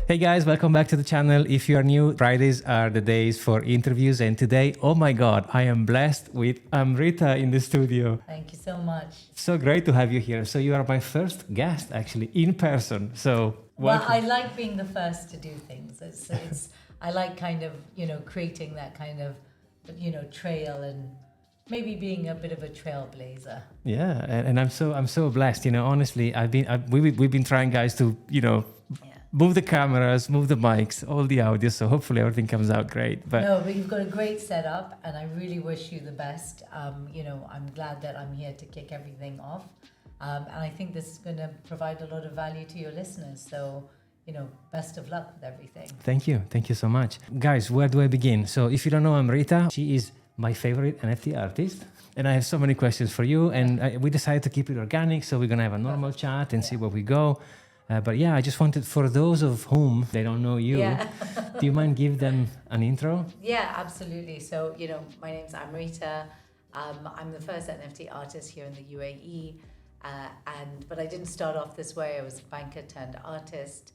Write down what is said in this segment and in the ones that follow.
Hey guys, welcome back to the channel. If you are new, Fridays are the days for interviews, and today, oh my God, I am blessed with Amrita in the studio. Thank you so much. So great to have you here. So you are my first guest actually in person. So Well, welcome. I like being the first to do things. I like kind of, creating that kind of, trail and maybe being a bit of a trailblazer. Yeah, and I'm so blessed. Honestly, we've been trying, guys, to Yeah. move the cameras, move the mics, all the audio. So hopefully everything comes out great. But No, but you've got a great setup, and I really wish you the best. I'm glad that I'm here to kick everything off, and I think this is going to provide a lot of value to your listeners. So, best of luck with everything. thank you so much, guys. Where do I begin? So if you don't know Amrita, she is my favorite NFT artist, and I have so many questions for you. And we decided to keep it organic, so we're gonna have a normal chat and see where we go. But yeah, I just wanted, for those of whom they don't know you, Yeah. do you mind give them an intro? Yeah, absolutely. So, my name's Amrita. I'm the first NFT artist here in the UAE. But I didn't start off this way. I was a banker turned artist.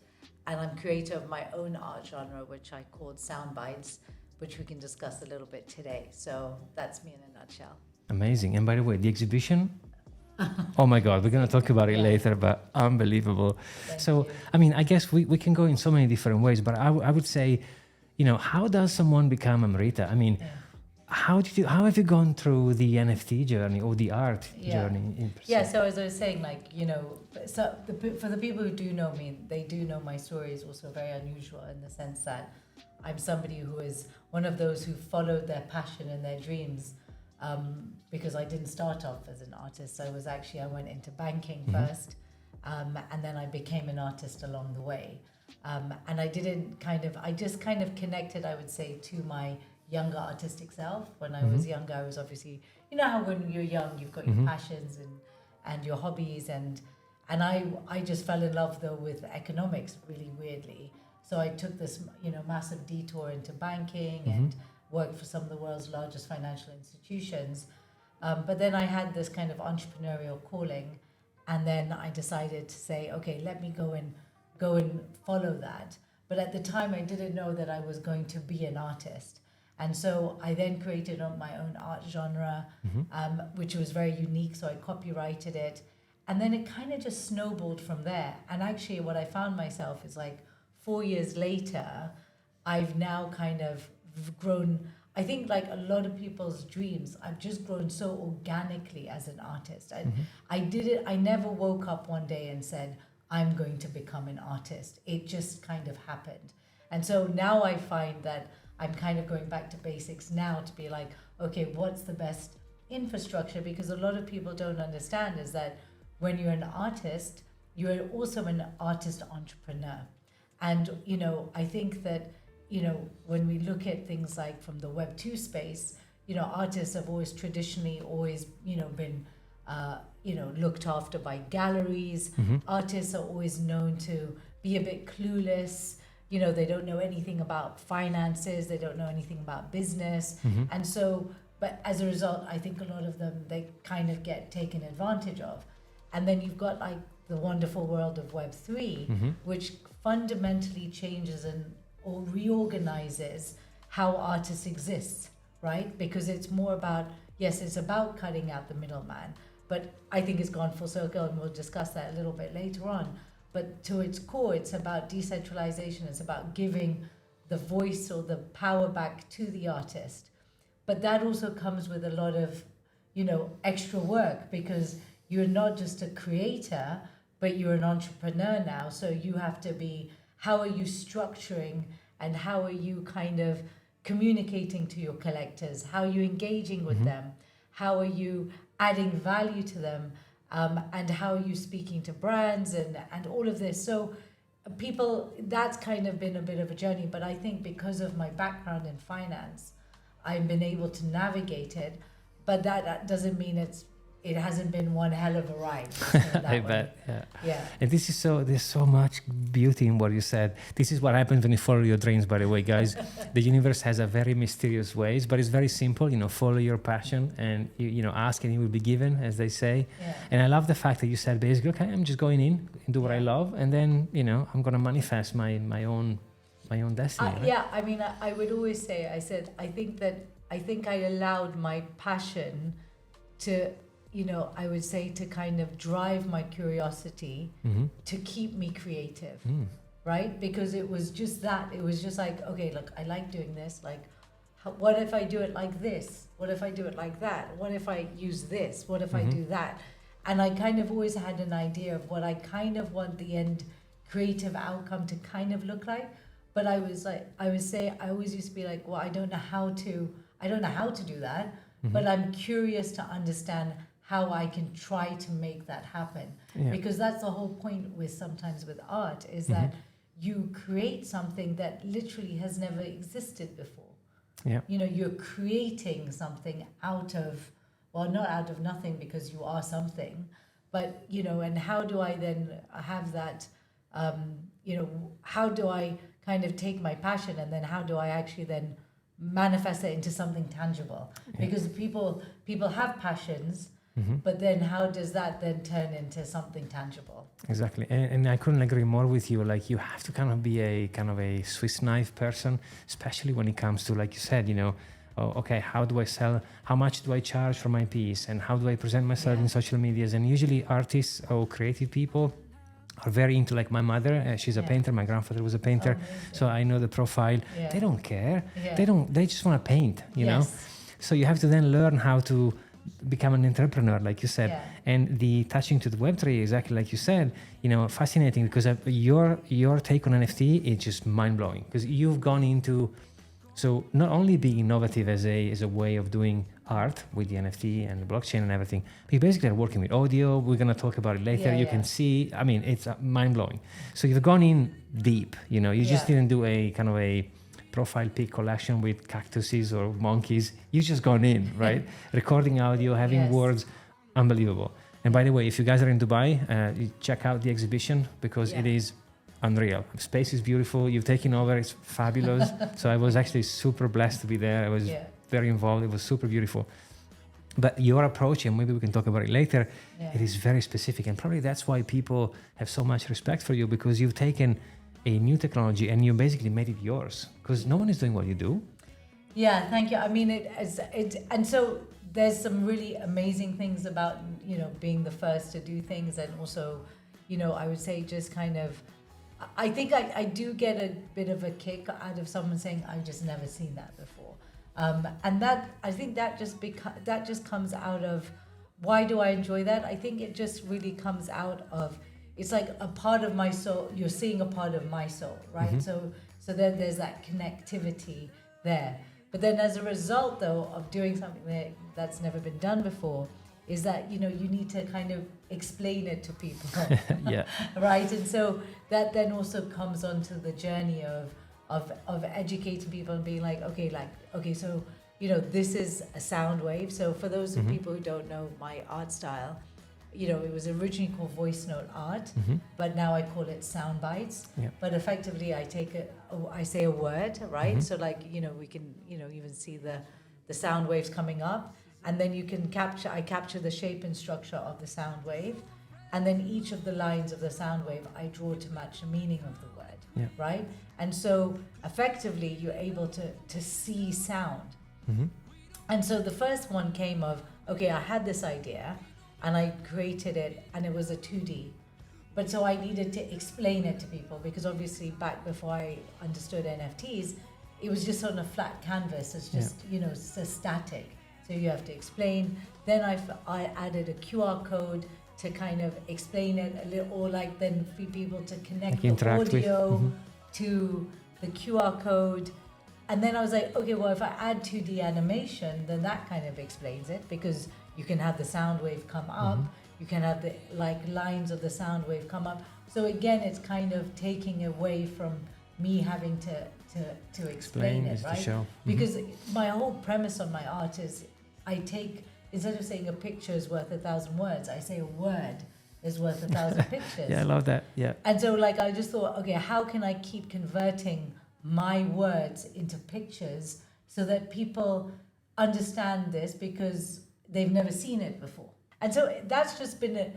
And I'm creator of my own art genre, which I called Sound Bites, which we can discuss a little bit today. So that's me in a nutshell. Amazing. And by the way, the exhibition, oh my God, we're going to talk about it later, but unbelievable. Thank So, you. I mean, I guess we can go in so many different ways, but I would say, how does someone become Amrita? I mean, Yeah. how have you gone through the NFT journey or the art journey? Yeah, so as I was saying, for the people who do know me, they do know my story is also very unusual in the sense that I'm somebody who is one of those who followed their passion and their dreams, because I didn't start off as an artist. I went into banking first, and then I became an artist along the way. And I just kind of connected, I would say, to my younger artistic self. When I was younger, I was obviously, how when you're young, you've got your passions and your hobbies, and I just fell in love though with economics really weirdly. So I took this, massive detour into banking and worked for some of the world's largest financial institutions. But then I had this kind of entrepreneurial calling, and then I decided to say, okay, let me go and follow that. But at the time, I didn't know that I was going to be an artist. And so I then created my own art genre, which was very unique. So I copyrighted it. And then it kind of just snowballed from there. And actually what I found myself is 4 years later, I've now kind of grown, I think like a lot of people's dreams, I've just grown so organically as an artist. I never woke up one day and said, I'm going to become an artist. It just kind of happened. And so now I find that I'm kind of going back to basics now to be like, okay, what's the best infrastructure? Because a lot of people don't understand is that when you're an artist, you're also an artist entrepreneur. And, I think that, when we look at things like from the Web 2 space, artists have always traditionally been, looked after by galleries. Artists are always known to be a bit clueless. They don't know anything about finances. They don't know anything about business. And so, but as a result, I think a lot of them, they kind of get taken advantage of. And then you've got the wonderful world of Web 3, which fundamentally changes or reorganizes how artists exist, right? Because it's more about, yes, it's about cutting out the middleman, but I think it's gone full circle, and we'll discuss that a little bit later on. But to its core, it's about decentralization. It's about giving the voice or the power back to the artist. But that also comes with a lot of, extra work, because you're not just a creator, but you're an entrepreneur now. So you have to be, how are you structuring and how are you kind of communicating to your collectors? How are you engaging with them? How are you adding value to them? And how are you speaking to brands and all of this? So people, that's kind of been a bit of a journey, but I think because of my background in finance, I've been able to navigate it, but that doesn't mean it's it hasn't been one hell of a ride. let's say it that I way. bet. Yeah. Yeah. And this is there's so much beauty in what you said. This is what happens when you follow your dreams, by the way, guys. The universe has a very mysterious ways, but it's very simple. Follow your passion and, ask and you will be given, as they say. Yeah. And I love the fact that you said basically, okay, I'm just going in and do what I love. And then, I'm going to manifest my own destiny. Right? Yeah, I mean, I would always say, I think I allowed my passion to, I would say to kind of drive my curiosity to keep me creative, right? Because it was just that. It was just like, okay, look, I like doing this. Like, what if I do it like this? What if I do it like that? What if I use this? What if I do that? And I kind of always had an idea of what I kind of want the end creative outcome to kind of look like. But I always used to be like, well, I don't know how to do that, but I'm curious to understand how I can try to make that happen. Yeah. Because that's the whole point sometimes with art is that you create something that literally has never existed before. Yeah. You're creating something out of, well, not out of nothing because you are something, but, and how do I then have that, how do I kind of take my passion and then how do I actually then manifest it into something tangible? Because people have passions, but then how does that then turn into something tangible? Exactly. And I couldn't agree more with you. Like, you have to kind of be a Swiss knife person, especially when it comes to, like you said, okay, how do I sell? How much do I charge for my piece? And how do I present myself in social medias? And usually artists or creative people are very into, like my mother, she's a painter, my grandfather was a painter, so I know the profile. They don't care. They just want to paint, you know? So you have to then learn how to become an entrepreneur, like you said. And the touching to the Web3, exactly like you said, fascinating, because your take on NFT is just mind-blowing, because you've gone into, so not only being innovative as a way of doing art with the NFT and the blockchain and everything, but you basically are working with audio. We're going to talk about it later. You can see, I mean, it's mind-blowing. So you've gone in deep, you just didn't do a kind of a profile pic collection with cactuses or monkeys. You just gone in, right? Recording audio, having words, unbelievable. And by the way, if you guys are in Dubai, you check out the exhibition, because it is unreal. Space is beautiful. You've taken over. It's fabulous. So I was actually super blessed to be there. I was very involved. It was super beautiful. But your approach, and maybe we can talk about it later, it is very specific. And probably that's why people have so much respect for you, because you've taken a new technology and you basically made it yours, because no one is doing what you do. Yeah, thank you. I mean, and so there's some really amazing things about, being the first to do things. And also, I would say just kind of, I think I do get a bit of a kick out of someone saying, I've just never seen that before. And that, I think that just comes out of, why do I enjoy that? I think it just really comes out of, it's like a part of my soul. You're seeing a part of my soul, right? So then there's that connectivity there. But then as a result, though, of doing something that's never been done before, is that, you need to kind of explain it to people. Right? And so that then also comes onto the journey of educating people and being like, okay, so, this is a sound wave. So for those people who don't know my art style, it was originally called voice note art, but now I call it sound bites. But effectively, I say a word, right? So like, we can, even see the sound waves coming up, and then I capture the shape and structure of the sound wave, and then each of the lines of the sound wave I draw to match the meaning of the word, right? And so effectively, you're able to see sound. And so the first one came of, okay, I had this idea, and I created it, and it was a 2D. But so I needed to explain it to people, because obviously back before I understood NFTs, it was just on a flat canvas. It's just, it's a static. So you have to explain. Then I added a QR code to kind of explain it a little, or like then for people to connect the audio to the QR code. And then I was like, okay, well, if I add 2D animation, then that kind of explains it, because you can have the sound wave come up, you can have the lines of the sound wave come up. So again, it's kind of taking away from me having to explain it, right? To show. Because my whole premise on my art is I take instead of saying a picture is worth 1,000 words, I say a word is worth 1,000 pictures. Yeah, I love that. Yeah. And so like I just thought, okay, how can I keep converting my words into pictures so that people understand this because they've never seen it before. And so that's just been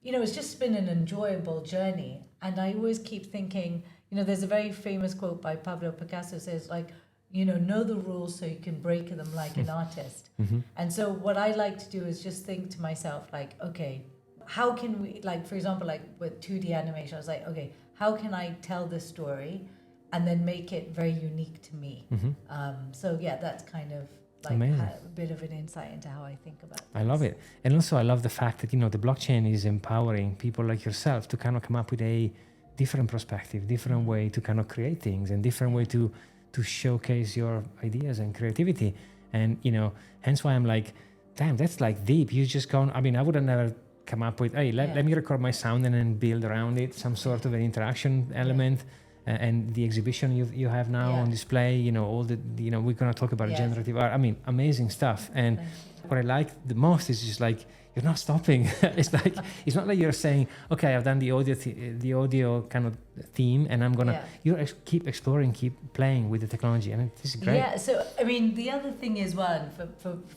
it's just been an enjoyable journey. And I always keep thinking, there's a very famous quote by Pablo Picasso says like, know the rules so you can break them like an artist. Mm-hmm. And so what I like to do is just think to myself like, okay, how can we, like, for example, like with 2D animation, I was like, okay, how can I tell this story and then make it very unique to me? Mm-hmm. So yeah, that's kind of like a bit of an insight into how I think about it. I love it. And also I love the fact that, the blockchain is empowering people like yourself to kind of come up with a different perspective, different way to kind of create things and different way to showcase your ideas and creativity. And, hence why I'm like, damn, that's like deep. You just gone, I would have never come up with, hey, let me record my sound and then build around it some sort of an interaction element. And the exhibition you have now on display, all the, we're going to talk about generative art. Amazing stuff. And what I like the most is just like, you're not stopping. It's like, it's not like you're saying, okay, I've done the audio kind of theme and I'm going to, you keep exploring, keep playing with the technology. And this is great. Yeah. So, the other thing as well,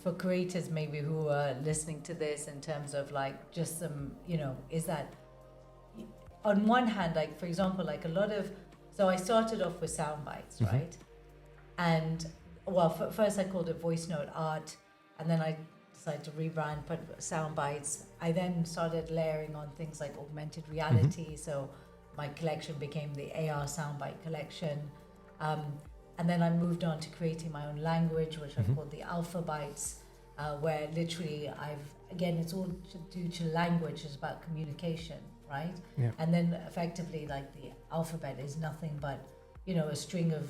for creators maybe who are listening to this in terms of like just some, is that on one hand, like, for example, like a lot of, so I started off with sound bites, right? And well, first I called it voice note art, and then I decided to rebrand, put sound bites. I then started layering on things like augmented reality. So my collection became the AR soundbite collection. And then I moved on to creating my own language, which I've called the Alpha Bites, where literally it's all to do to language, it's about communication, right? Yeah. And then effectively like the alphabet is nothing but, a string of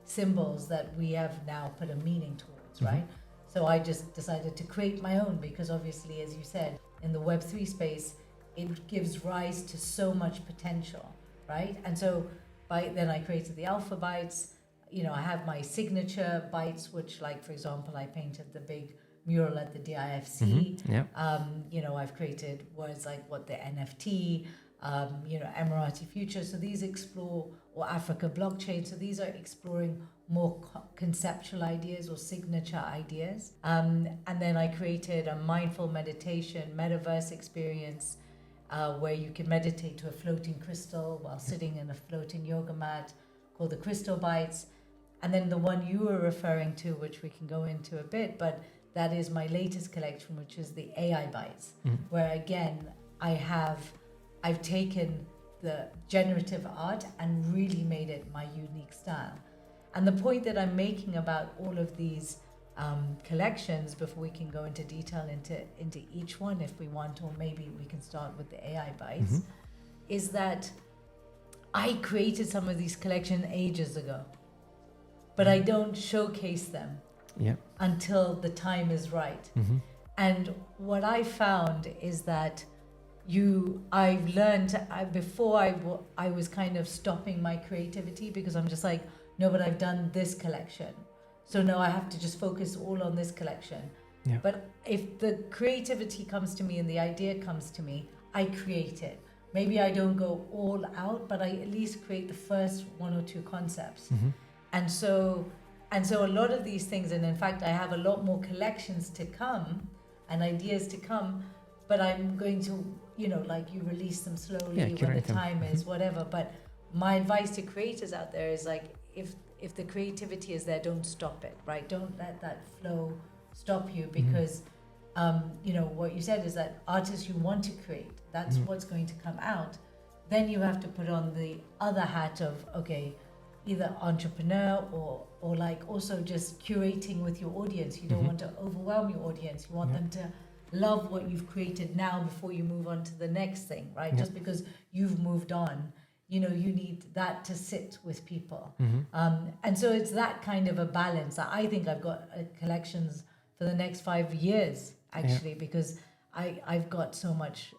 symbols that we have now put a meaning towards, right? So I just decided to create my own because obviously, as you said, in the Web3 space, it gives rise to so much potential, right? And so then I created the Alpha Bites. I have my signature bites, which like, for example, I painted the big mural at the DIFC. I've created words like what the NFT, Emirati future. So these explore, or Africa blockchain. So these are exploring more conceptual ideas or signature ideas. And then I created a mindful meditation metaverse experience where you can meditate to a floating crystal while sitting in a floating yoga mat called the Crystal Bites. And then the one you were referring to, which we can go into a bit, but that is my latest collection, which is the AI Bites, where again, I've taken the generative art and really made it my unique style. And the point that I'm making about all of these collections, before we can go into detail into each one if we want, or maybe we can start with the AI Bites, is that I created some of these collections ages ago, but I don't showcase them until the time is right. And what I found is that I've learned, before I was kind of stopping my creativity because I'm just like, no, but I've done this collection. So now I have to just focus all on this collection. Yeah. But if the creativity comes to me and the idea comes to me, I create it. Maybe I don't go all out, but I at least create the first one or two concepts. And so a lot of these things, and in fact, I have a lot more collections to come and ideas to come, but I'm going to, like you release them slowly when the time is, whatever. But my advice to creators out there is like, if the creativity is there, don't stop it, right? Don't let that flow stop you because, what you said is that artists you want to create, that's what's going to come out. Then you have to put on the other hat of, okay, either entrepreneur or like also just curating with your audience. You don't want to overwhelm your audience. You want them to love what you've created now before you move on to the next thing, right? Just because you've moved on, you need that to sit with people. And so it's that kind of a balance. I think I've got collections for the next 5 years, actually, because I've got so much,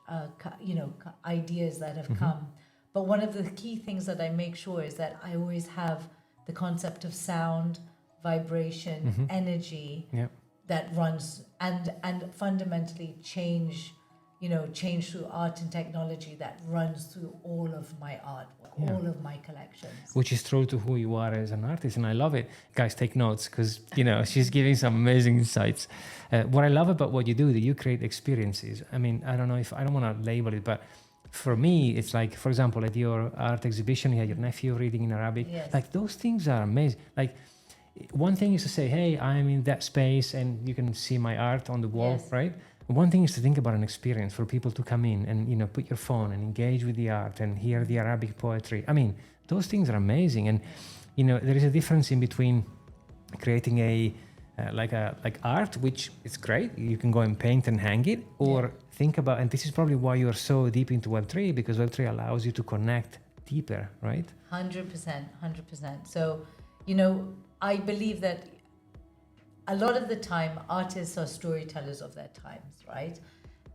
ideas that have come. But one of the key things that I make sure is that I always have the concept of sound, vibration, energy, that runs and fundamentally change through art and technology that runs through all of my artwork, all of my collections. Which is true to who you are as an artist, and I love it. Guys, take notes, because she's giving some amazing insights. What I love about what you do, that you create experiences. I mean, I don't know if I don't want to label it, but for me, it's like, for example, at your art exhibition, you had your nephew reading in Arabic. Yes. Like, those things are amazing. Like, one thing is to say, hey, I'm in that space and you can see my art on the wall, Yes. right? One thing is to think about an experience for people to come in and, put your phone and engage with the art and hear the Arabic poetry. I mean, those things are amazing. And, there is a difference in between creating like art, which is great. You can go and paint and hang it, or think about, and this is probably why you're so deep into Web3, because Web3 allows you to connect deeper, right? 100%. So, I believe that a lot of the time artists are storytellers of their times, right?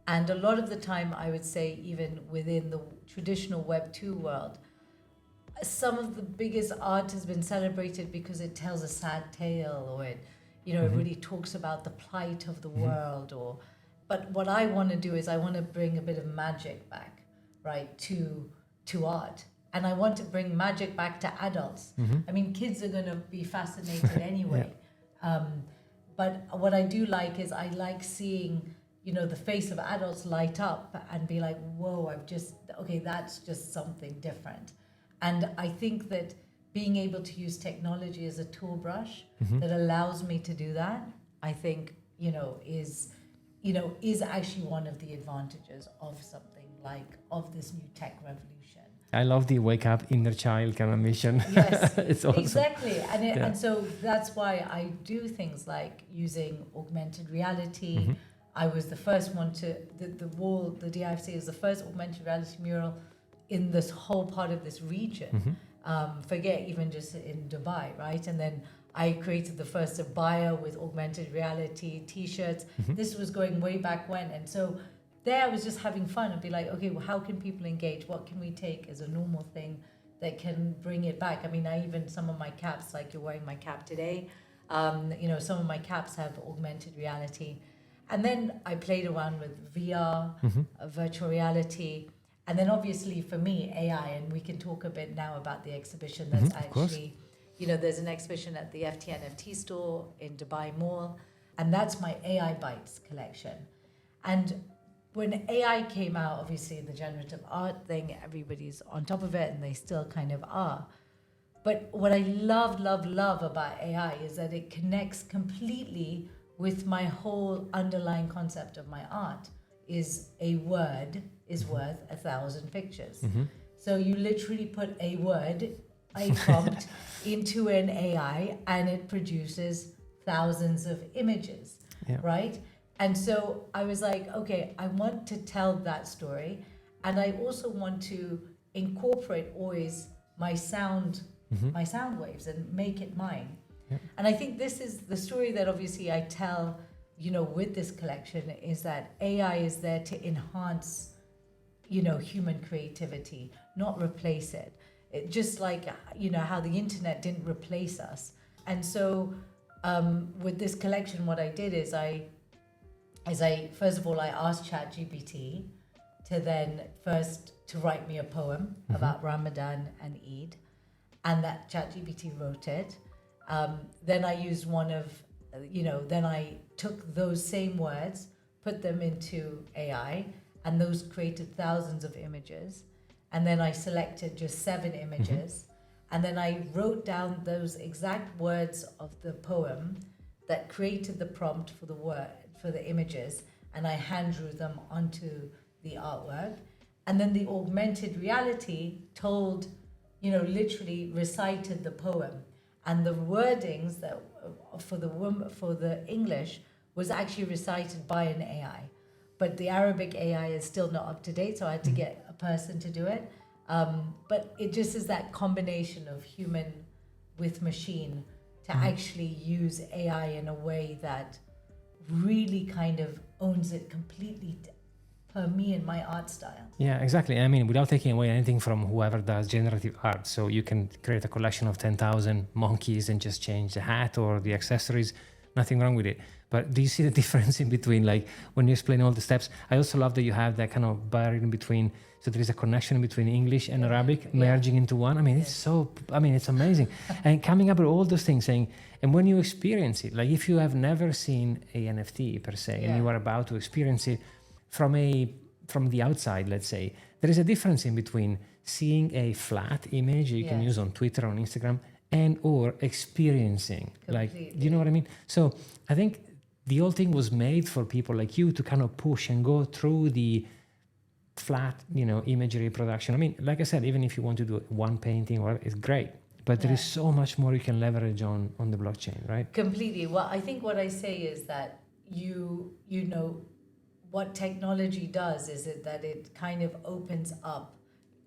And a lot of the time, I would say, even within the traditional Web 2 world, some of the biggest art has been celebrated because it tells a sad tale, or it really talks about the plight of the world. But what I want to do is I want to bring a bit of magic back, right, to art. And I want to bring magic back to adults. I mean, kids are going to be fascinated anyway. But what I do like is I like seeing, the face of adults light up and be like, whoa, that's just something different. And I think that being able to use technology as a tool brush that allows me to do that, I think, is actually one of the advantages of something of this new tech revolution. I love the wake up inner child kind of mission. Yes, it's awesome. exactly. And so that's why I do things like using augmented reality. I was the first one the DIFC is the first augmented reality mural in this whole part of this region. Forget even just in Dubai, right? And then I created the first abaya with augmented reality t-shirts. This was going way back when. And so there I was just having fun and be like, okay, well, how can people engage? What can we take as a normal thing that can bring it back? I mean, some of my caps, like you're wearing my cap today, some of my caps have augmented reality. And then I played around with VR, virtual reality. And then obviously for me, AI, and we can talk a bit now about the exhibition that's actually, there's an exhibition at the NFT store in Dubai Mall, and that's my AI Bytes collection. And when AI came out, obviously the generative art thing, everybody's on top of it, and they still kind of are. But what I love about AI is that it connects completely with my whole underlying concept of my art, is a word is worth 1,000 pictures. So you literally put a word, a prompt into an AI, and it produces thousands of images, right? And so I was like, okay, I want to tell that story, and I also want to incorporate always my sound waves and make it mine. And I think this is the story that obviously I tell, with this collection, is that AI is there to enhance, human creativity, not replace it. Just like, how the internet didn't replace us. And so with this collection, what I did is first of all, I asked ChatGPT to write me a poem about Ramadan and Eid, and that ChatGPT wrote it. Then I used then I took those same words, put them into AI, and those created thousands of images. And then I selected just 7 images, and then I wrote down those exact words of the poem that created the prompt for the images, and I hand drew them onto the artwork. And then the augmented reality literally recited the poem, and the wordings that for the English was actually recited by an AI, but the Arabic AI is still not up to date, so I had to get a person to do it. But it just is that combination of human with machine to actually use AI in a way that really kind of owns it completely per me and my art style. Yeah, exactly. I mean, without taking away anything from whoever does generative art. So you can create a collection of 10,000 monkeys and just change the hat or the accessories. nothing wrong with it. But do you see the difference in between, like when you explain all the steps? I also love that you have that kind of barrier in between. So there is a connection between English and Arabic merging into one. I mean, it's amazing. And coming up with all those things saying, and when you experience it, like if you have never seen a NFT per se, and you are about to experience it from the outside, let's say, there is a difference in between seeing a flat image you can use on Twitter, on Instagram, and or experiencing. Like, do you know what I mean? So I think the whole thing was made for people like you to kind of push and go through the flat, imagery production. I mean, like I said, even if you want to do one painting or it's great, but there is so much more you can leverage on the blockchain, right? Completely. Well, I think what I say is that what technology does is that it kind of opens up.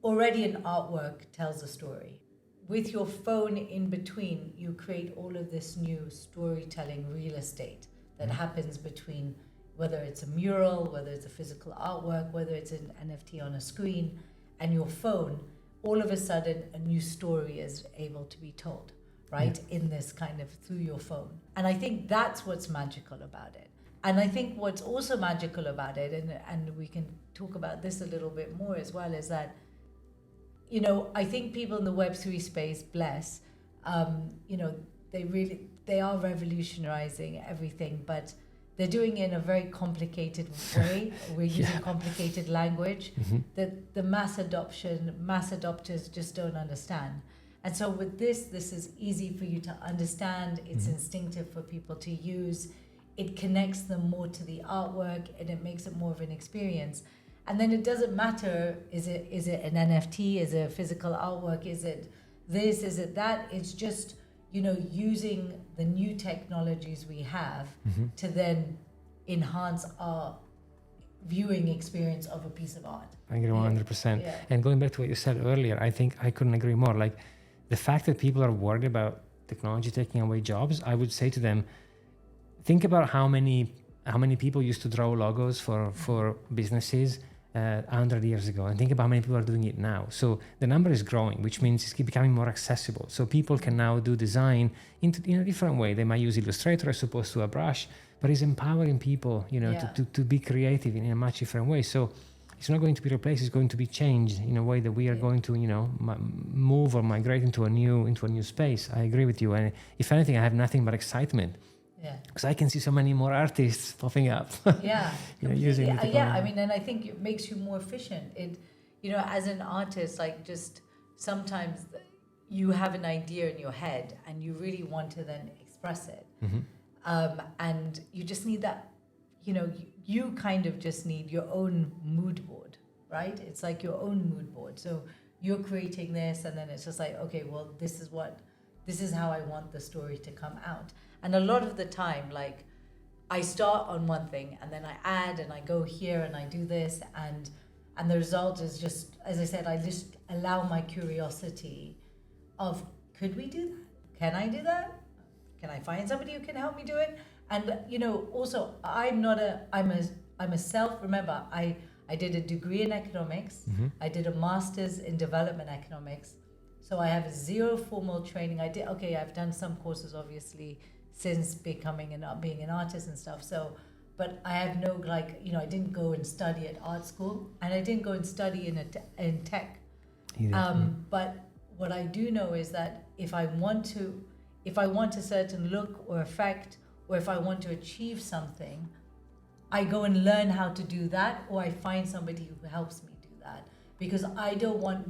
Already an artwork tells a story. With your phone in between, you create all of this new storytelling real estate that happens between, whether it's a mural, whether it's a physical artwork, whether it's an NFT on a screen, and your phone. All of a sudden, a new story is able to be told, right? In this kind of through your phone. And I think that's what's magical about it. And I think what's also magical about it, and we can talk about this a little bit more as well, is that, I think people in the Web3 space, they are revolutionizing everything, but they're doing it in a very complicated way. We're using complicated language that the mass adopters just don't understand. And so with this is easy for you to understand. It's instinctive for people to use. It connects them more to the artwork, and it makes it more of an experience. And then it doesn't matter, is it an NFT, is it a physical artwork, is it this, is it that? It's just, using the new technologies we have to then enhance our viewing experience of a piece of art. I agree 100%. Yeah. And going back to what you said earlier, I think I couldn't agree more. Like the fact that people are worried about technology taking away jobs, I would say to them, think about how many people used to draw logos for businesses 100 years ago, and think about how many people are doing it now. So the number is growing, which means it's becoming more accessible. So people can now do design in a different way. They might use Illustrator as opposed to a brush, but it's empowering people, to be creative in a much different way. So it's not going to be replaced; it's going to be changed in a way that we are going to, move or migrate into a new space. I agree with you, and if anything, I have nothing but excitement. Because I can see so many more artists popping up. Using the technology. I mean, and I think it makes you more efficient. It, as an artist, like just sometimes you have an idea in your head and you really want to then express it, and you just need that. You kind of just need your own mood board, right? It's like your own mood board. So you're creating this, and then it's just like, okay, well, this is how I want the story to come out. And a lot of the time, like, I start on one thing and then I add and I go here and I do this, and the result is just, as I said, I just allow my curiosity of, could we do that? Can I do that? Can I find somebody who can help me do it? And also I'm a self, remember, I did a degree in economics. I did a master's in development economics. So I have zero formal training. I've done some courses, obviously, since becoming being an artist and stuff. So, but I have no, I didn't go and study at art school, and I didn't go and study in tech. But what I do know is that if I want a certain look or effect, or if I want to achieve something, I go and learn how to do that, or I find somebody who helps me do that, because I don't want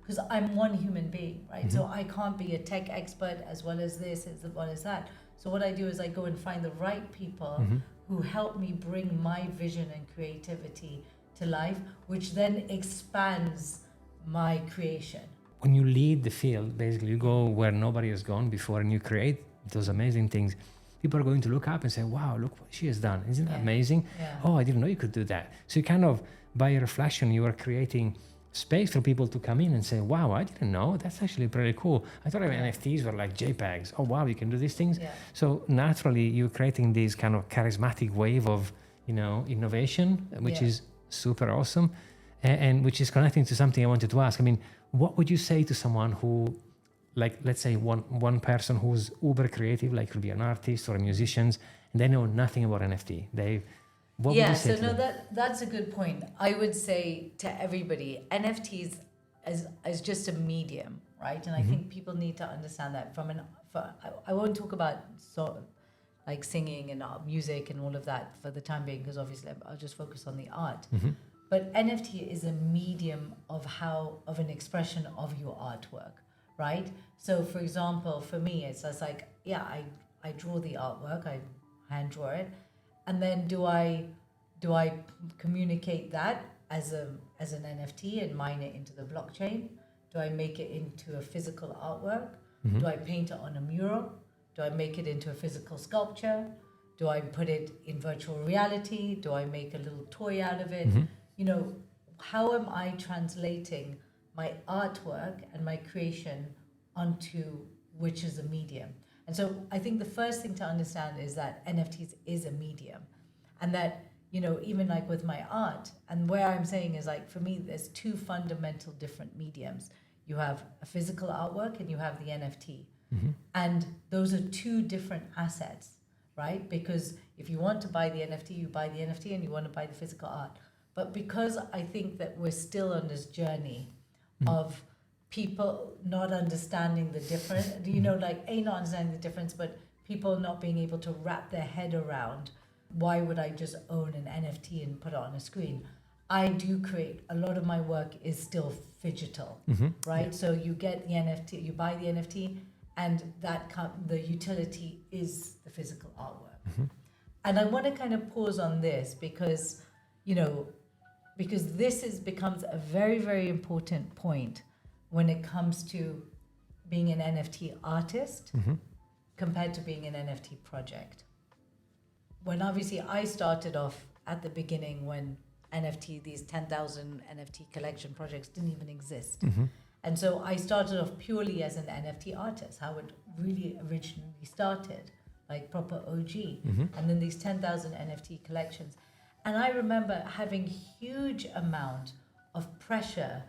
because I'm one human being, right? So I can't be a tech expert as well as this, as well as that. So what I do is I go and find the right people who help me bring my vision and creativity to life, which then expands my creation. When you lead the field, basically you go where nobody has gone before and you create those amazing things. People are going to look up and say, wow, look what she has done. Isn't that amazing? Oh, I didn't know you could do that. So you kind of, by your reflection, you are creating space for people to come in and say, wow, I didn't know. That's actually pretty cool. I thought NFTs were like JPEGs. Oh, wow, you can do these things. So naturally, you're creating this kind of charismatic wave of, innovation, which is super awesome, and which is connecting to something I wanted to ask. I mean, what would you say to someone who like let's say one person who's uber creative, like could be an artist or a musician, and they know nothing about NFT. What would Yeah, you say so to no, them? that's a good point. I would say to everybody, NFTs as just a medium, right? And I think people need to understand that I won't talk about like singing and music and all of that for the time being, because obviously I'll just focus on the art. But NFT is a medium of an expression of your artwork, right? So for example, for me, it's just like, yeah, I draw the artwork, I hand draw it, and then do I communicate that as an NFT and mine it into the blockchain? Do I make it into a physical artwork? Do I paint it on a mural? Do I make it into a physical sculpture? Do I put it in virtual reality? Do I make a little toy out of it? You know, how am I translating my artwork and my creation onto which is a medium? And so I think the first thing to understand is that NFTs is a medium, and that, you know, even like with my art, and where I'm saying is like, for me, there's two fundamental different mediums. You have a physical artwork and you have the NFT. And those are two different assets, right? Because if you want to buy the NFT, you buy the NFT, and you want to buy the physical art. But because I think that we're still on this journey of people not understanding the difference, you know, like not understanding the difference, but people not being able to wrap their head around, why would I just own an NFT and put it on a screen? I do create, a lot of my work is still phygital, right? Yeah. So you get the NFT, you buy the NFT, and the utility is the physical artwork. And I want to kind of pause on this because, you know, because this becomes a very, very important point when it comes to being an NFT artist compared to being an NFT project. When obviously I started off at the beginning when these 10,000 NFT collection projects didn't even exist. And so I started off purely as an NFT artist, how it really originally started, like proper OG. And then these 10,000 NFT collections. And I remember having huge amount of pressure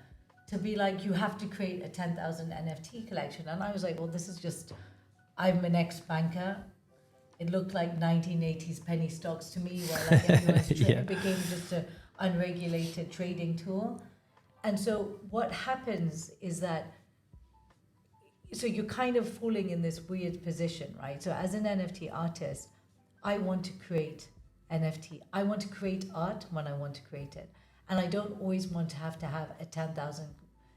to be like, you have to create a 10,000 NFT collection. And I was like, well, this is just, I'm an ex-banker. It looked like 1980s penny stocks to me, where like everyone's it became just an unregulated trading tool. And so what happens is that, so you're kind of falling in this weird position, right? So as an NFT artist, I want to create NFT. I want to create art when I want to create it. And I don't always want to have a 10,000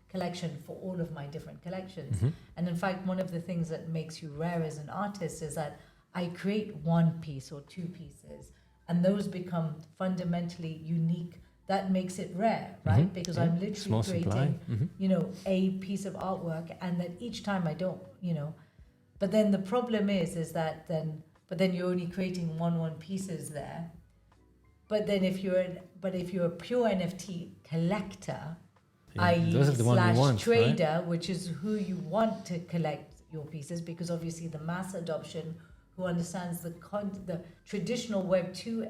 collection for all of my different collections. And in fact, one of the things that makes you rare as an artist is that I create one piece or two pieces, and those become fundamentally unique. That makes it rare, right? Because I'm literally creating, you know, a piece of artwork, and then each time I don't, you know. But then the problem is that then you're only creating one pieces there. But then if you're a pure NFT collector, i.e. / trader, right? Which is who you want to collect your pieces, because obviously the mass adoption, who understands the traditional Web 2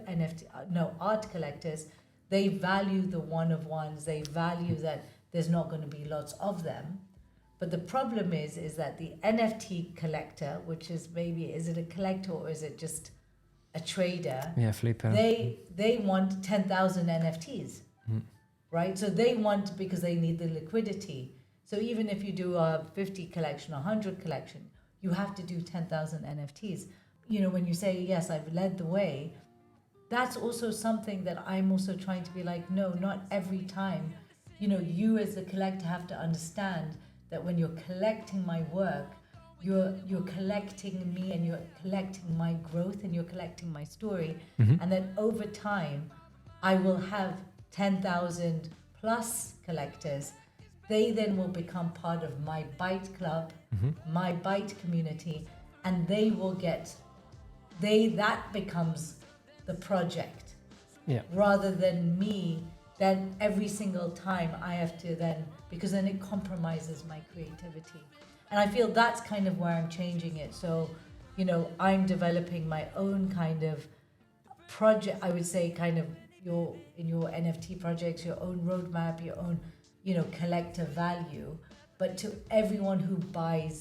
art collectors, they value the one of ones. They value that there's not going to be lots of them. But the problem is that the NFT collector, which is maybe, is it a collector or is it just a trader? Yeah, flipper. They want 10,000 NFTs, right? So they want, because they need the liquidity. So even if you do a 50 collection, 100 collection, you have to do 10,000 NFTs. You know, when you say, yes, I've led the way, that's also something that I'm also trying to be like, no, not every time. You know, you as a collector have to understand that when you're collecting my work, you're collecting me, and you're collecting my growth, and you're collecting my story. And that over time, I will have 10,000 plus collectors. They then will become part of my Byte Club, my Byte community, and they will get, that becomes the project, rather than me. Then every single time I have to then, because then it compromises my creativity. And I feel that's kind of where I'm changing it. So, you know, I'm developing my own kind of project, I would say, kind of in your NFT projects, your own roadmap, your own, you know, collector value. but to everyone who buys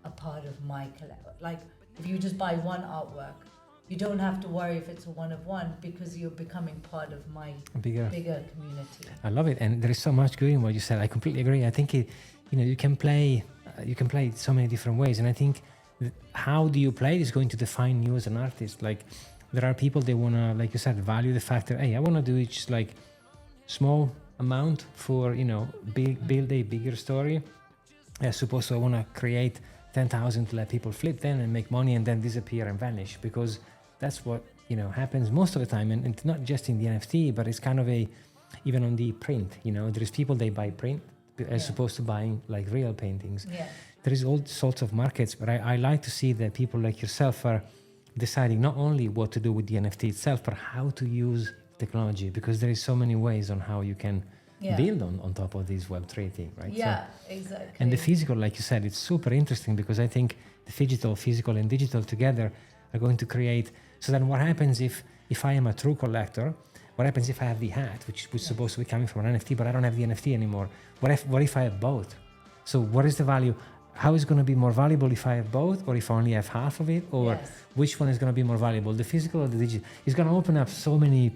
a part of my collection. Like if you just buy one artwork, you don't have to worry if it's a one of one, because you're becoming part of my bigger community. I love it, and there is so much good in what you said. I completely agree. I think you can play so many different ways, and I think how do you play is going to define you as an artist. Like there are people, they wanna, like you said, value the fact that, hey, I wanna do it just like small amount for build a bigger story, as opposed to I wanna create 10,000 to let people flip them and make money and then disappear and vanish, because that's what happens most of the time, and it's not just in the NFT, but it's kind of even on the print. There's people, they buy print as opposed to buying like real paintings. There is all sorts of markets, but I like to see that people like yourself are deciding not only what to do with the NFT itself, but how to use technology, because there is so many ways on how you can build on top of this Web3 thing, right? Exactly. And the physical, like you said, it's super interesting, because I think the physical and digital together are going to create. So then what happens if I am a true collector? What happens if I have the hat, which was supposed to be coming from an NFT, but I don't have the NFT anymore? What if I have both? So what is the value? How is it going to be more valuable if I have both, or if I only have half of it? Or which one is going to be more valuable, the physical or the digital? It's going to open up so many...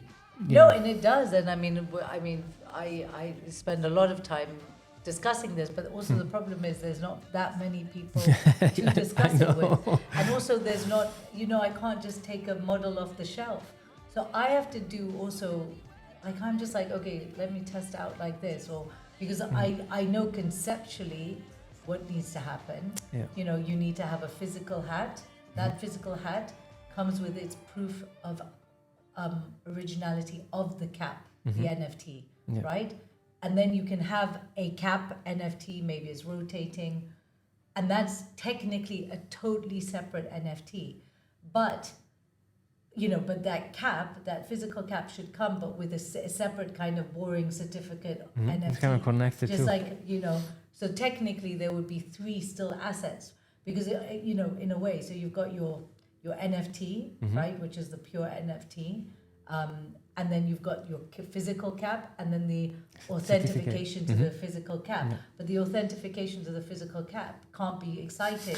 and it does. And I mean, I spend a lot of time discussing this, but also the problem is there's not that many people to discuss it with. And also there's not, I can't just take a model off the shelf. So I have to do also, like, I'm just like, okay, let me test out like this, or because I know conceptually what needs to happen. You need to have a physical hat. That physical hat comes with its proof of originality of the cap, the NFT, right? And then you can have a cap NFT, maybe it's rotating, and that's technically a totally separate NFT. But that physical cap should come, but with a separate kind of boring certificate NFT. It's kind of connected just too. So technically there would be three still assets, because, in a way, so you've got your NFT, right, which is the pure NFT. And then you've got your physical cap, and then the authentication to the physical cap. But the authentication to the physical cap can't be exciting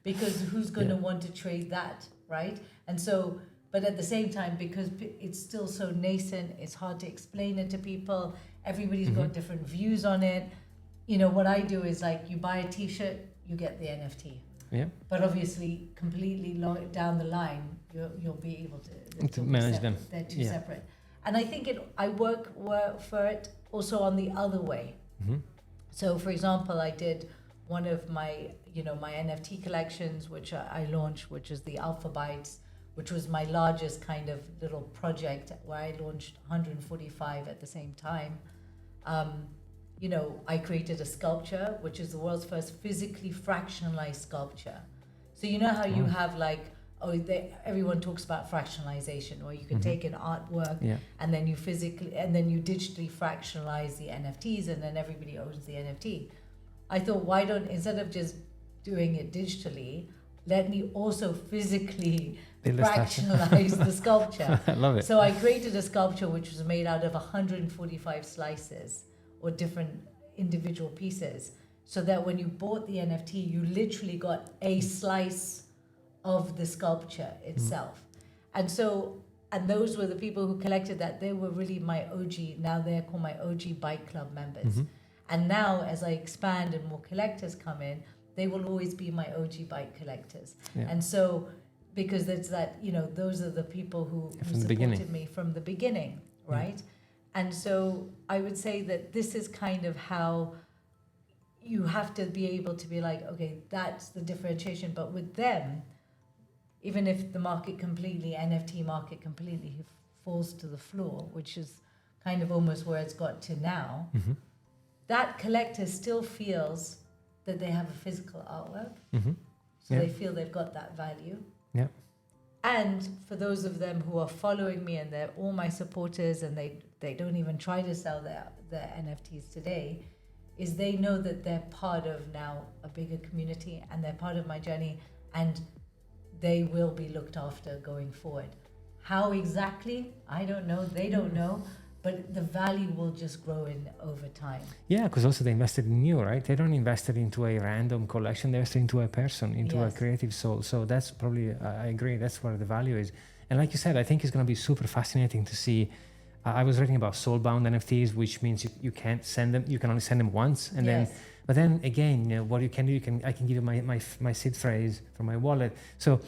because who's going to want to trade that, right? And so, but at the same time, because it's still so nascent, it's hard to explain it to people. Everybody's got different views on it. What I do is, like, you buy a T-shirt, you get the NFT. But obviously, completely down the line, you'll be able to manage them. They're two separate. And I think I work for it also on the other way. So, for example, I did one of my NFT collections, which I launched, which is the Alpha Bytes, which was my largest kind of little project, where I launched 145 at the same time. I created a sculpture, which is the world's first physically fractionalized sculpture. So how you have, like, everyone talks about fractionalization, or you can take an artwork and then you digitally fractionalize the NFTs, and then everybody owns the NFT. I thought, why don't, instead of just doing it digitally, let me also physically fractionalize the sculpture. I love it. So I created a sculpture which was made out of 145 slices, or different individual pieces, so that when you bought the NFT, you literally got a slice of the sculpture itself. And those were the people who collected that. They were really my OG, now they're called my OG Bike Club members. And now, as I expand and more collectors come in, they will always be my OG bike collectors. And so, because it's that, those are the people who supported me from the beginning, right? And so I would say that this is kind of how you have to be able to be like, okay, that's the differentiation. But with them, even if the NFT market completely falls to the floor, which is kind of almost where it's got to now, that collector still feels that they have a physical artwork. So they feel they've got that value. And for those of them who are following me, and they're all my supporters, and they don't even try to sell their NFTs today, is they know that they're part of now a bigger community, and they're part of my journey, and they will be looked after going forward. How exactly? I don't know. They don't know. but the value will just grow in over time. Yeah, because also they invested in you, right? They don't invest it into a random collection. They invested into a person, into a creative soul. So that's probably, I agree, that's where the value is. And like you said, I think it's going to be super fascinating to see. I was reading about soul-bound NFTs, which means you can't send them. You can only send them once, and then. But then again, what you can do, I can give you my seed phrase from my wallet. So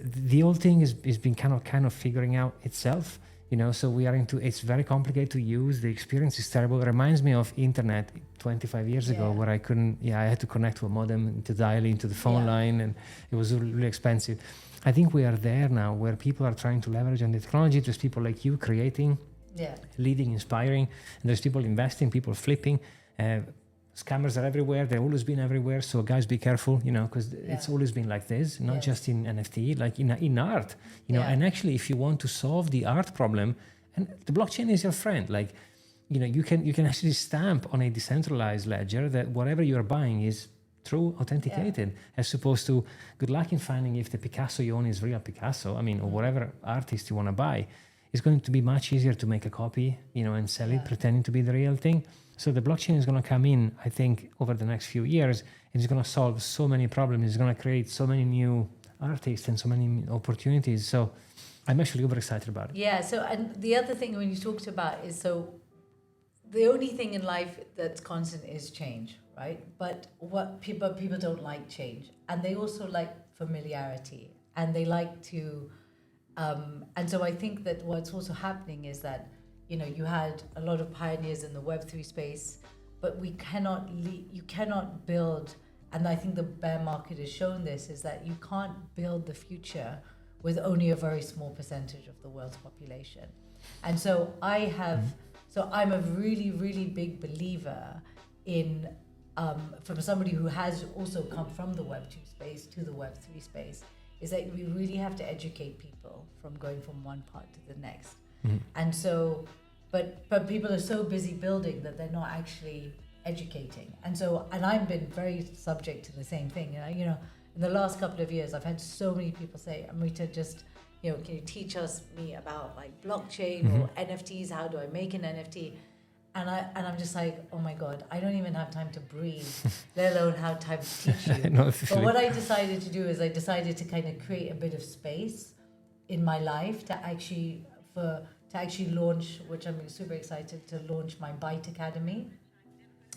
the whole thing is being kind of figuring out itself. So we are it's very complicated to use. The experience is terrible. It reminds me of internet 25 years ago, where I had to connect to a modem to dial into the phone line, and it was really expensive. I think we are there now, where people are trying to leverage on the technology. There's people like you creating, leading, inspiring, and there's people investing, people flipping. Scammers are everywhere. They've always been everywhere. So guys, be careful, because it's always been like this, not just in NFT, like in art, and actually if you want to solve the art problem, and the blockchain is your friend, like, you can actually stamp on a decentralized ledger that whatever you're buying is true, authenticated, as opposed to good luck in finding if the Picasso you own is real Picasso, or whatever artist you want to buy. It's going to be much easier to make a copy, and sell it pretending to be the real thing. So the blockchain is going to come in, I think, over the next few years, and it's going to solve so many problems. It's going to create so many new artists and so many opportunities. So I'm actually super excited about it. Yeah. So, and the other thing when you talked about is, so the only thing in life that's constant is change, right? But what people don't like change, and they also like familiarity, and they like to, and so I think that what's also happening is that, you had a lot of pioneers in the Web3 space, but you cannot build, and I think the bear market has shown this, is that you can't build the future with only a very small percentage of the world's population. And so I'm a really, really big believer in, from somebody who has also come from the Web2 space to the Web3 space, is that we really have to educate people from going from one part to the next. And so, but people are so busy building that they're not actually educating. And so, and I've been very subject to the same thing. In the last couple of years, I've had so many people say, Amrita, just, can you teach me about like blockchain or NFTs? How do I make an NFT? And I'm just like, oh my God, I don't even have time to breathe, let alone have time to teach you. But what I decided to do is I decided to kind of create a bit of space in my life to actually launch, which I'm super excited to launch, my Byte Academy.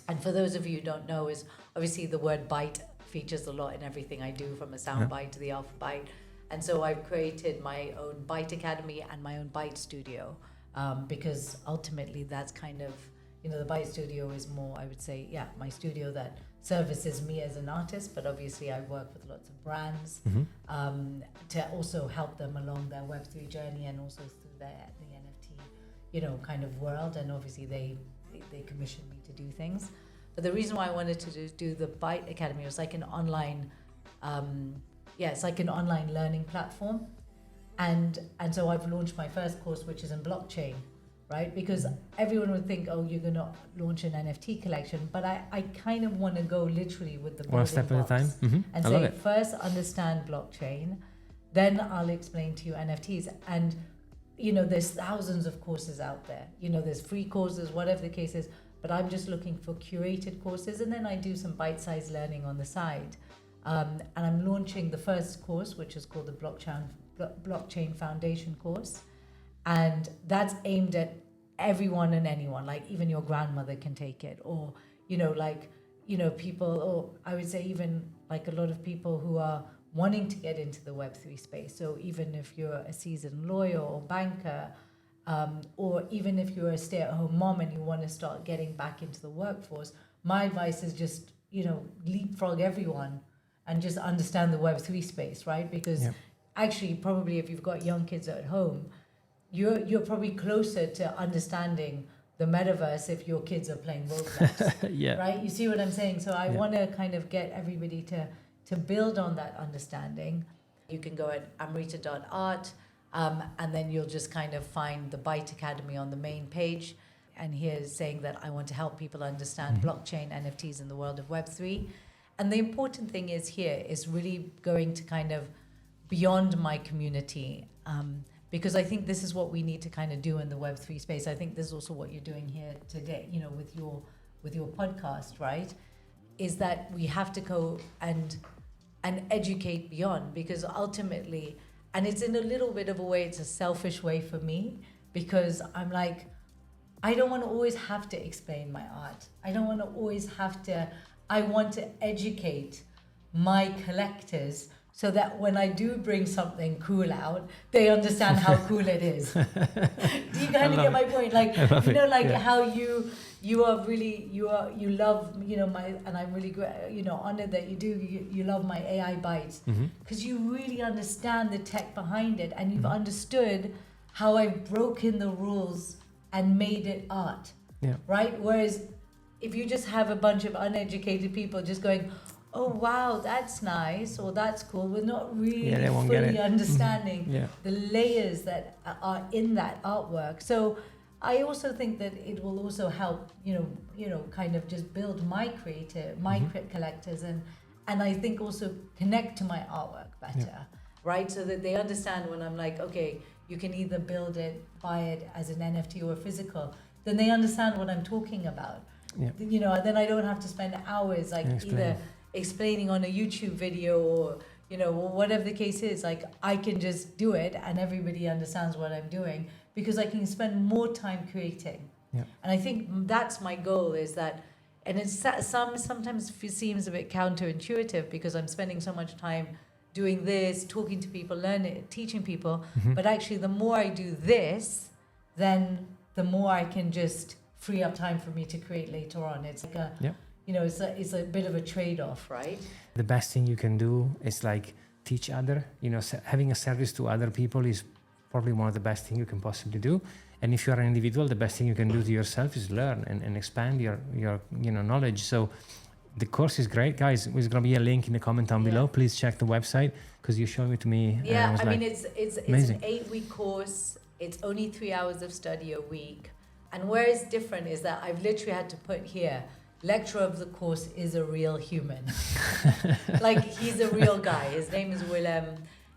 And for those of you who don't know, is obviously the word byte features a lot in everything I do, from a sound bite to the alpha byte. And so I've created my own Byte Academy and my own Byte Studio, because ultimately that's kind of, the Byte Studio is more, I would say, my studio that services me as an artist, but obviously I work with lots of brands to also help them along their Web3 journey, and also through the NFT, kind of world. And obviously they commission me to do things. But the reason why I wanted to do the Byte Academy was like an online, it's like an online learning platform. And so I've launched my first course, which is in blockchain, right? Because everyone would think, oh, you're going to launch an NFT collection. But I kind of want to go literally with the building one step blocks at a time. and say, first understand blockchain, then I'll explain to you NFTs. And, there's thousands of courses out there. There's free courses, whatever the case is. But I'm just looking for curated courses. And then I do some bite-sized learning on the side. And I'm launching the first course, which is called the Blockchain Foundation course. And that's aimed at everyone and anyone, like even your grandmother can take it, or, people, or I would say even like a lot of people who are wanting to get into the Web3 space. So even if you're a seasoned lawyer or banker, or even if you're a stay-at-home mom and you want to start getting back into the workforce, my advice is just, leapfrog everyone and just understand the Web3 space, right? Because actually, probably if you've got young kids at home, you're probably closer to understanding the metaverse if your kids are playing Roblox, right? You see what I'm saying? So I want to kind of get everybody to build on that understanding. You can go at amrita.art, and then you'll just kind of find the Byte Academy on the main page. And here's saying that I want to help people understand blockchain, NFTs in the world of Web3. And the important thing is here is really going to kind of beyond my community, because I think this is what we need to kind of do in the Web3 space. I think this is also what you're doing here today, you know, with your podcast, right? Is that we have to go and educate beyond, because ultimately, and it's in a little bit of a way, it's a selfish way for me, because I'm like, I don't want to always have to explain my art. I don't want to always have to, I want to educate my collectors so that when I do bring something cool out, they understand how cool it is. Do you kind of get my point? Like, you know, like how you are really, you love, you know, and I'm really, you know, honored that you love my AI bites, because you really understand the tech behind it, and you've understood how I've broken the rules and made it art, right? Whereas if you just have a bunch of uneducated people just going, oh wow, that's nice, or that's cool, we're not really fully understanding the layers that are in that artwork. So I also think that it will also help, you know, kind of just build my collectors, and I think also connect to my artwork better, right? So that they understand when I'm like, okay, you can either build it, buy it as an NFT or physical, then they understand what I'm talking about. You know, and then I don't have to spend hours like either explaining on a YouTube video or, you know, whatever the case is. Like, I can just do it and everybody understands what I'm doing, because I can spend more time creating. And I think that's my goal, is that, and it's sometimes seems a bit counterintuitive, because I'm spending so much time doing this, talking to people, learning, teaching people, but actually the more I do this, then the more I can just free up time for me to create later on. It's like a, you know, it's a bit of a trade-off, right? The best thing you can do is like teach other, you know, having a service to other people is probably one of the best things you can possibly do. And if you're an individual, the best thing you can do to yourself is learn and expand your you know, knowledge. So the course is great, guys. There's going to be a link in the comment down below. Please check the website, because you're showing it to me. I mean, it's an 8-week course. It's only 3 hours of study a week. And where it's different is that I've literally had to put here, lecturer of the course is a real human. Like, he's a real guy. His name is Willem.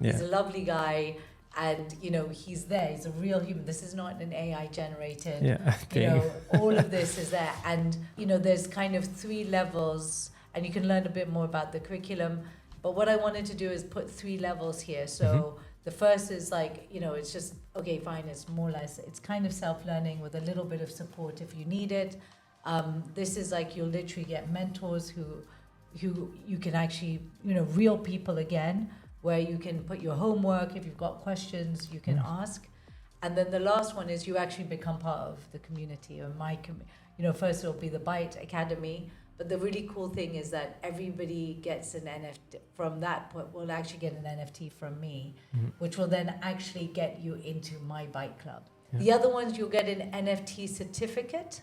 He's a lovely guy. And, you know, he's there. He's a real human. This is not an AI generated. You know, all of this is there. And, you know, there's kind of 3 levels, and you can learn a bit more about the curriculum. But what I wanted to do is put 3 levels here. So the first is like, you know, it's just, okay, fine. It's more or less, it's kind of self-learning with a little bit of support if you need it. This is like, you'll literally get mentors who you can actually, you know, real people again, where you can put your homework. If you've got questions, you can ask. And then the last one is you actually become part of the community, or you know, first it'll be the Byte Academy. But the really cool thing is that everybody gets an NFT from that point. Will actually get an NFT from me, which will then actually get you into my Byte Club. The other ones, you'll get an NFT certificate,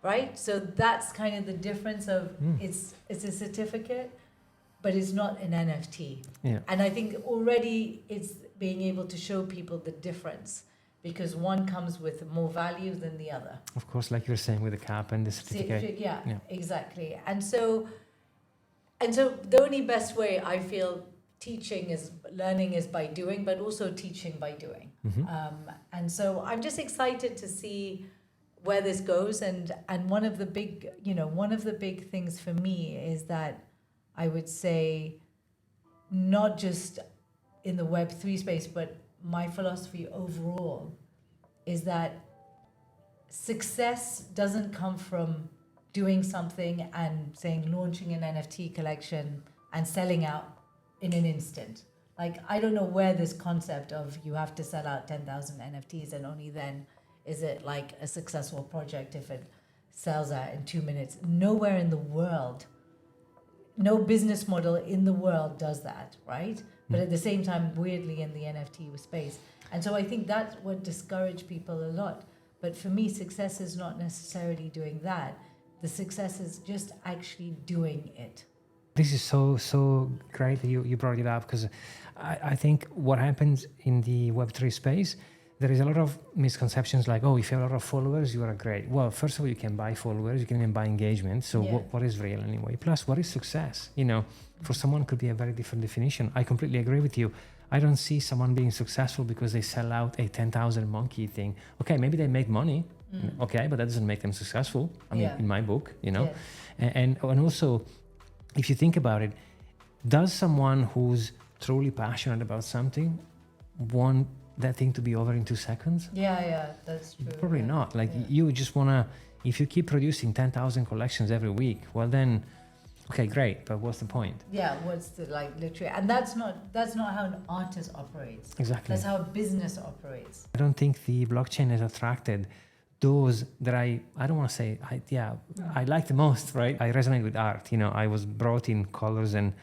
right? So that's kind of the difference of it's a certificate, but it's not an NFT. And I think already it's being able to show people the difference, because one comes with more value than the other. Of course, like you're saying with the cap and the certificate. Exactly. And so the only best way I feel learning is by doing, but also teaching by doing. And so I'm just excited to see where this goes. And one of the big things for me is that I would say, not just in the Web3 space, but my philosophy overall is that success doesn't come from doing something and saying, launching an NFT collection and selling out in an instant. Like, I don't know where this concept of you have to sell out 10,000 NFTs and only then is it like a successful project if it sells out in 2 minutes. Nowhere in the world, no business model in the world does that, right? But at the same time, weirdly, in the NFT space. And so I think that's what discouraged people a lot. But for me, success is not necessarily doing that. The success is just actually doing it. This is so great that you brought it up, because I think what happens in the Web3 space, there is a lot of misconceptions like, oh, if you have a lot of followers, you are great. Well, first of all, you can buy followers, you can even buy engagement. So what is real anyway? Plus, what is success? You know, for someone could be a very different definition. I completely agree with you. I don't see someone being successful because they sell out a 10,000 monkey thing. Okay, maybe they make money. Okay, but that doesn't make them successful. I mean, in my book, you know. And also, if you think about it, does someone who's truly passionate about something want that thing to be over in 2 seconds? Yeah, that's true. Probably not. Like you just wanna, if you keep producing 10,000 collections every week, well then, okay, great, but what's the point? Yeah, what's the literally, and that's not how an artist operates. Exactly. That's how a business operates. I don't think the blockchain has attracted those that I don't want to say, I like the most, right? I resonate with art. You know, I was brought in colors, and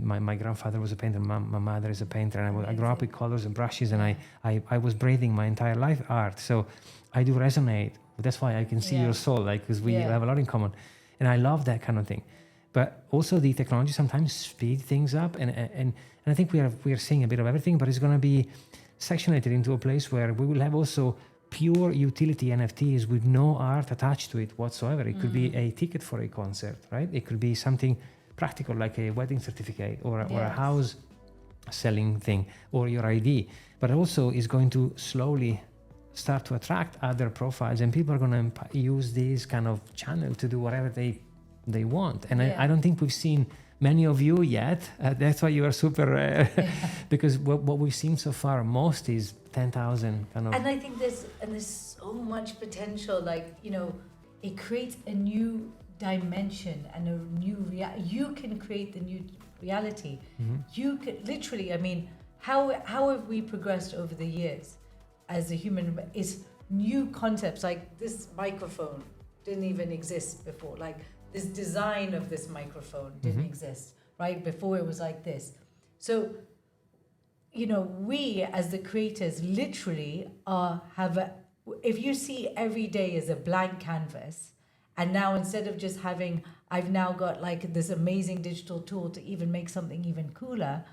my grandfather was a painter, my mother is a painter, and I grew up with colors and brushes, and I was breathing my entire life art. So I do resonate. That's why I can see your soul, like, because we have a lot in common. And I love that kind of thing. But also the technology sometimes speed things up, and I think we are seeing a bit of everything, but it's going to be sectionated into a place where we will have also pure utility NFTs with no art attached to it whatsoever. It could be a ticket for a concert, right? It could be something practical like a wedding certificate or a house selling thing or your ID. But also is going to slowly start to attract other profiles, and people are going to use this kind of channel to do whatever they want. And I don't think we've seen many of you yet. That's why you are super because what we've seen so far most is 10,000 kind of. And I think there's so much potential. Like, you know, it creates a new dimension and a new you can create the new reality. You could literally, I mean, how have we progressed over the years as a human? Is new concepts like this microphone didn't even exist before. Like this design of this microphone didn't exist, right? Before it was like this. So, you know, we as the creators literally if you see every day as a blank canvas, and now instead of just having, I've now got like this amazing digital tool to even make something even cooler,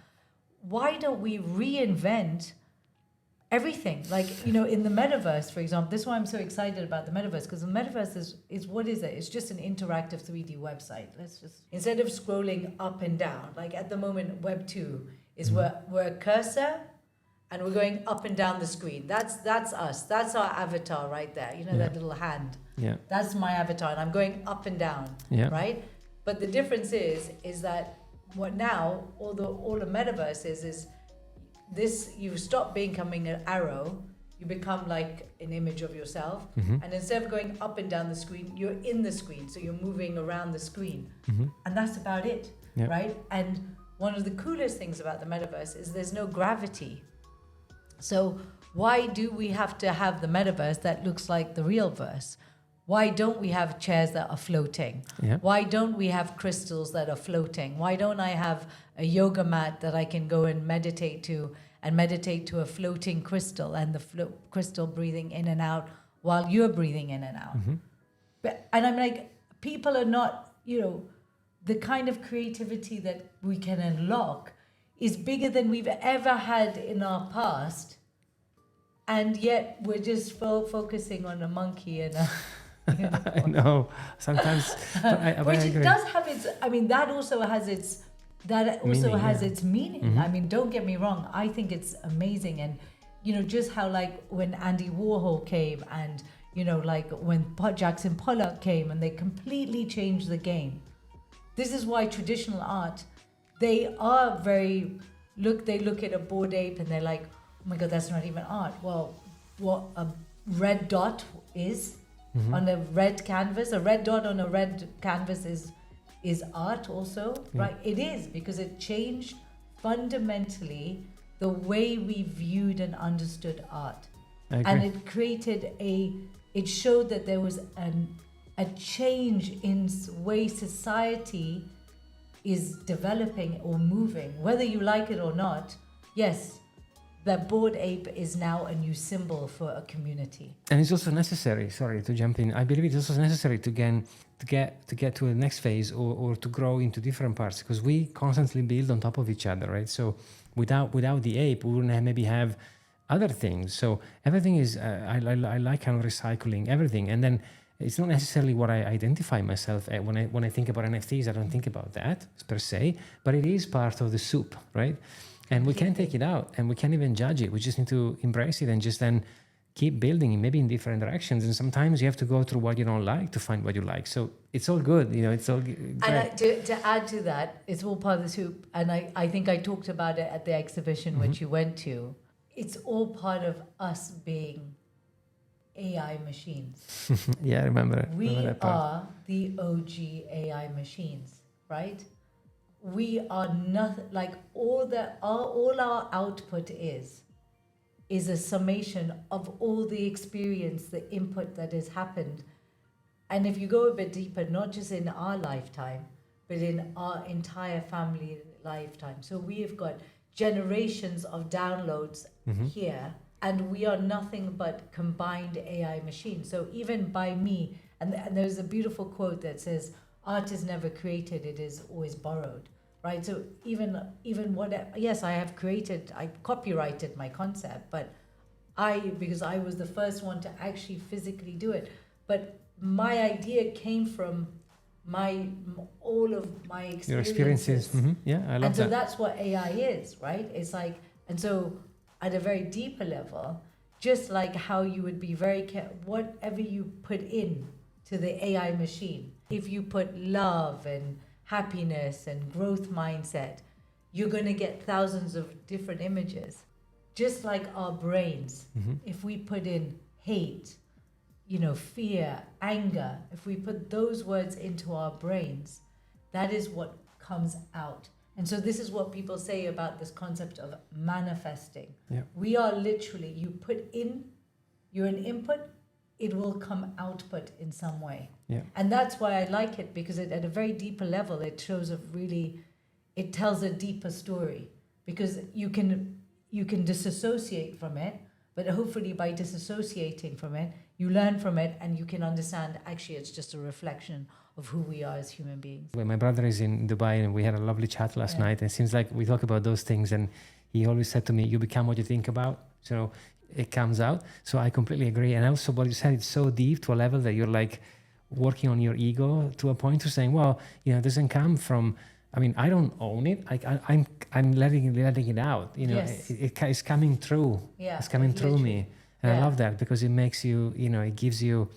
why don't we reinvent everything? Like, you know, in the metaverse, for example, this is why I'm so excited about the metaverse, because the metaverse is what is it? It's just an interactive 3D website. Let's just, instead of scrolling up and down, like at the moment, Web 2 is we're a cursor and we're going up and down the screen. That's us. That's our avatar right there. You know, that little hand. Yeah. That's my avatar, and I'm going up and down. Yeah. Right? But the difference is that what now, all the metaverse is this, you stop becoming an arrow, you become like an image of yourself, and instead of going up and down the screen, you're in the screen, so you're moving around the screen, and that's about it, right? And one of the coolest things about the metaverse is there's no gravity. So why do we have to have the metaverse that looks like the real verse? Why don't we have chairs that are floating? Yeah. Why don't we have crystals that are floating? Why don't I have a yoga mat that I can go and meditate to a floating crystal, and the crystal breathing in and out while you're breathing in and out? And I'm like, people are not, you know, the kind of creativity that we can unlock is bigger than we've ever had in our past. And yet we're just focusing on a monkey and a... You know. I know. Sometimes, which it does have its. I mean, that also has its meaning. I mean, don't get me wrong. I think it's amazing, and you know, just how like when Andy Warhol came, and you know, like when Jackson Pollock came, and they completely changed the game. This is why traditional art, they are very they look at a Bored Ape and they're like, oh my God, that's not even art. Well, what a red dot is. On a red canvas, a red dot on a red canvas is art also, right? It is, because it changed fundamentally the way we viewed and understood art. And it created it showed that there was a change in way society is developing or moving, whether you like it or not. Yes, the Bored Ape is now a new symbol for a community. And it's also necessary, sorry to jump in, I believe it's also necessary to get to the next phase or to grow into different parts, because we constantly build on top of each other, right? So without the ape, we wouldn't maybe have other things. So everything is, I like kind of recycling everything. And then it's not necessarily what I identify myself at. When I think about NFTs, I don't think about that per se, but it is part of the soup, right? And we can't take it out and we can't even judge it. We just need to embrace it and just then keep building it, maybe in different directions. And sometimes you have to go through what you don't like to find what you like. So it's all good, it's all great. And to add to that, it's all part of the soup. And I think I talked about it at the exhibition which you went to. It's all part of us being AI machines. Yeah, I remember. We that part. are the OG AI machines, right? We are nothing like all our output is a summation of all the experience, the input that has happened. And if you go a bit deeper, not just in our lifetime, but in our entire family lifetime. So we have got generations of downloads here, and we are nothing but combined AI machines. So even by me, and there's a beautiful quote that says, art is never created, it is always borrowed. Right, so even yes, I copyrighted my concept, but because I was the first one to actually physically do it. But my idea came from all of my experiences. Your experiences, yeah, I love that. And so that's what AI is, right? It's like, and so at a very deeper level, just like how you would be very careful, whatever you put in to the AI machine, if you put love and happiness and growth mindset, you're going to get thousands of different images. Just like our brains, if we put in hate, fear, anger, if we put those words into our brains, that is what comes out. And so this is what people say about this concept of manifesting. Yeah. We are literally, you're an input, it will come output in some way. Yeah. And that's why I like it, because at a very deeper level, it shows it tells a deeper story, because you can disassociate from it, but hopefully by disassociating from it, you learn from it and you can understand actually it's just a reflection of who we are as human beings. Well, my brother is in Dubai and we had a lovely chat last night, and it seems like we talk about those things, and he always said to me, you become what you think about. So it comes out. So I completely agree. And also what you said, it's so deep to a level that you're like working on your ego to a point to saying, well, it doesn't come from, I don't own it. I'm letting it out. Yes. It's coming through. Yeah, it's coming through me. And I love that, because it makes you, it gives you,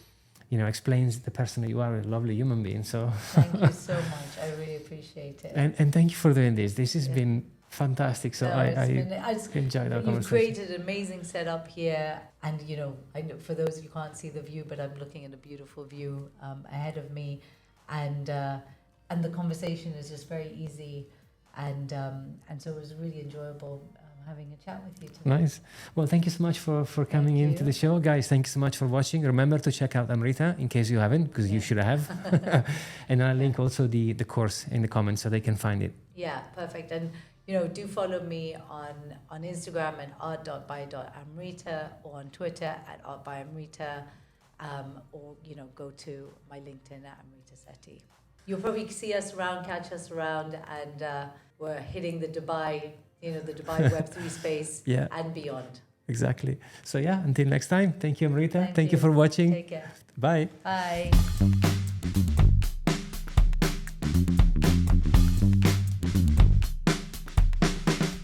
explains the person that you are, a lovely human being. So thank you so much. I really appreciate it. And thank you for doing this. This has been fantastic. So I enjoyed our conversation. You've created an amazing setup here, and I know for those you can't see the view, but I'm looking at a beautiful view ahead of me, and the conversation is just very easy, and so it was really enjoyable having a chat with you today. Nice. Well, thank you so much for coming into the show, guys. Thank you so much for watching. Remember to check out Amrita in case you haven't, because you should have. And I'll link also the course in the comments so they can find it. Yeah, perfect. And do follow me on Instagram at art.by.amrita, or on Twitter at art.by.amrita, or go to my LinkedIn at Amrita Sethi. You'll probably see us around, catch us around, and we're hitting the Dubai Web3 space and beyond. Exactly. So until next time, thank you, Amrita. Thank you for watching. Take care. Bye. Bye.